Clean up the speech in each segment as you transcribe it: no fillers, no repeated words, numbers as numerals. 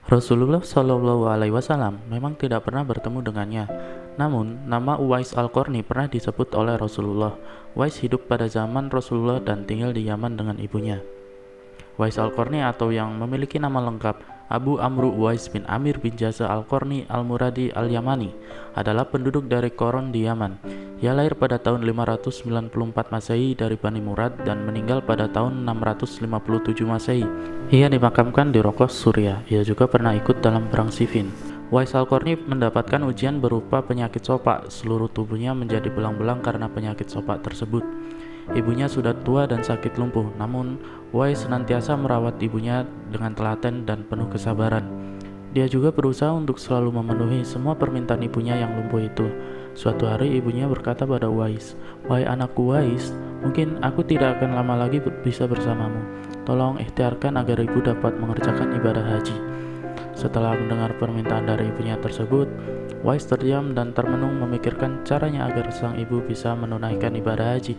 Rasulullah Shallallahu Alaihi Wasallam memang tidak pernah bertemu dengannya. Namun, nama Uwais Al-Qarni pernah disebut oleh Rasulullah. Uwais hidup pada zaman Rasulullah dan tinggal di Yaman dengan ibunya. Uwais Al-Qarni atau yang memiliki nama lengkap Abu Amru Uwais bin Amir bin Jaza Al-Qarni Al-Muradi Al-Yamani adalah penduduk dari Qoron di Yaman. Ia lahir pada tahun 594 Masehi dari Bani Murad dan meninggal pada tahun 657 Masehi. Ia dimakamkan di Rokos, Suriah. Ia juga pernah ikut dalam perang Siffin. Uwais Al-Qarni mendapatkan ujian berupa penyakit sopak. Seluruh tubuhnya menjadi belang-belang karena penyakit sopak tersebut. Ibunya sudah tua dan sakit lumpuh, namun Uwais senantiasa merawat ibunya dengan telaten dan penuh kesabaran. Dia juga berusaha untuk selalu memenuhi semua permintaan ibunya yang lumpuh itu. Suatu hari ibunya berkata pada Uwais, "Wahai anakku Uwais, mungkin aku tidak akan lama lagi bisa bersamamu. Tolong ikhtiarkan agar ibu dapat mengerjakan ibadah haji." Setelah mendengar permintaan dari ibunya tersebut, Uwais terdiam dan termenung memikirkan caranya agar sang ibu bisa menunaikan ibadah haji.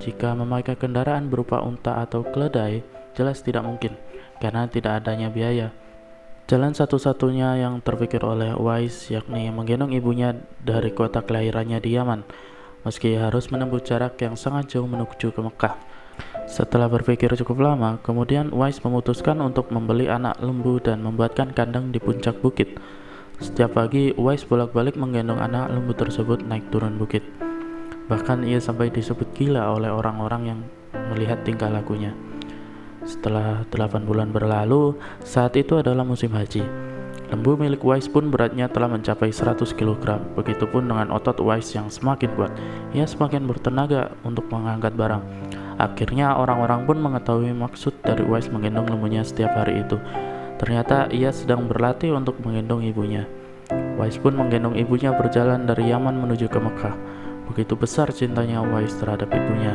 Jika memakai kendaraan berupa unta atau keledai, jelas tidak mungkin, karena tidak adanya biaya. Jalan satu-satunya yang terpikir oleh Uwais yakni menggendong ibunya dari kota kelahirannya di Yaman, meski harus menempuh jarak yang sangat jauh menuju ke Mekah. Setelah berpikir cukup lama, kemudian Uwais memutuskan untuk membeli anak lembu dan membuatkan kandang di puncak bukit. Setiap pagi, Uwais bolak-balik menggendong anak lembu tersebut naik turun bukit. Bahkan ia sampai disebut gila oleh orang-orang yang melihat tingkah lakunya. Setelah 8 bulan berlalu, saat itu adalah musim haji. Lembu milik Uwais pun beratnya telah mencapai 100 kg. Begitupun dengan otot Uwais yang semakin kuat. Ia semakin bertenaga untuk mengangkat barang. Akhirnya orang-orang pun mengetahui maksud dari Uwais menggendong lembunya setiap hari itu. Ternyata ia sedang berlatih untuk menggendong ibunya. Uwais pun menggendong ibunya berjalan dari Yaman menuju ke Mekah. Begitu besar cintanya Uwais terhadap ibunya.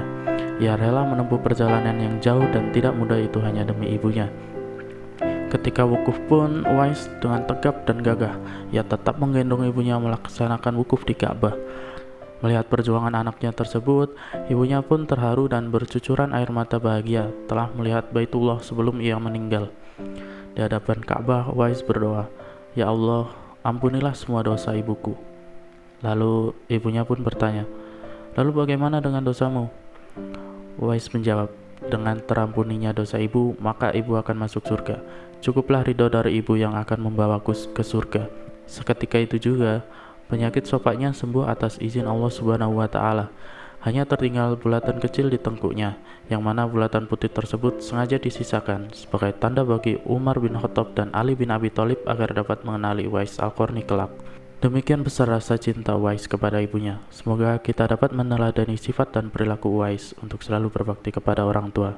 Ia rela menempuh perjalanan yang jauh dan tidak mudah itu hanya demi ibunya. Ketika wukuf pun, Uwais dengan tegap dan gagah. Ia tetap menggendong ibunya melaksanakan wukuf di Ka'bah. Melihat perjuangan anaknya tersebut, ibunya pun terharu dan bercucuran air mata bahagia telah melihat Baitullah sebelum ia meninggal. Di hadapan Ka'bah, Uwais berdoa, "Ya Allah, ampunilah semua dosa ibuku." Lalu ibunya pun bertanya, "Lalu bagaimana dengan dosamu?" Uwais menjawab, "Dengan terampuninya dosa ibu, maka ibu akan masuk surga. Cukuplah ridho dari ibu yang akan membawaku ke surga." Seketika itu juga, penyakit sopaknya sembuh atas izin Allah Subhanahu wa Ta'ala. Hanya tertinggal bulatan kecil di tengkuknya, yang mana bulatan putih tersebut sengaja disisakan sebagai tanda bagi Umar bin Khattab dan Ali bin Abi Thalib agar dapat mengenali Uwais Al-Qarni kelak. Demikian besar rasa cinta Uwais kepada ibunya. Semoga kita dapat meneladani sifat dan perilaku Uwais untuk selalu berbakti kepada orang tua.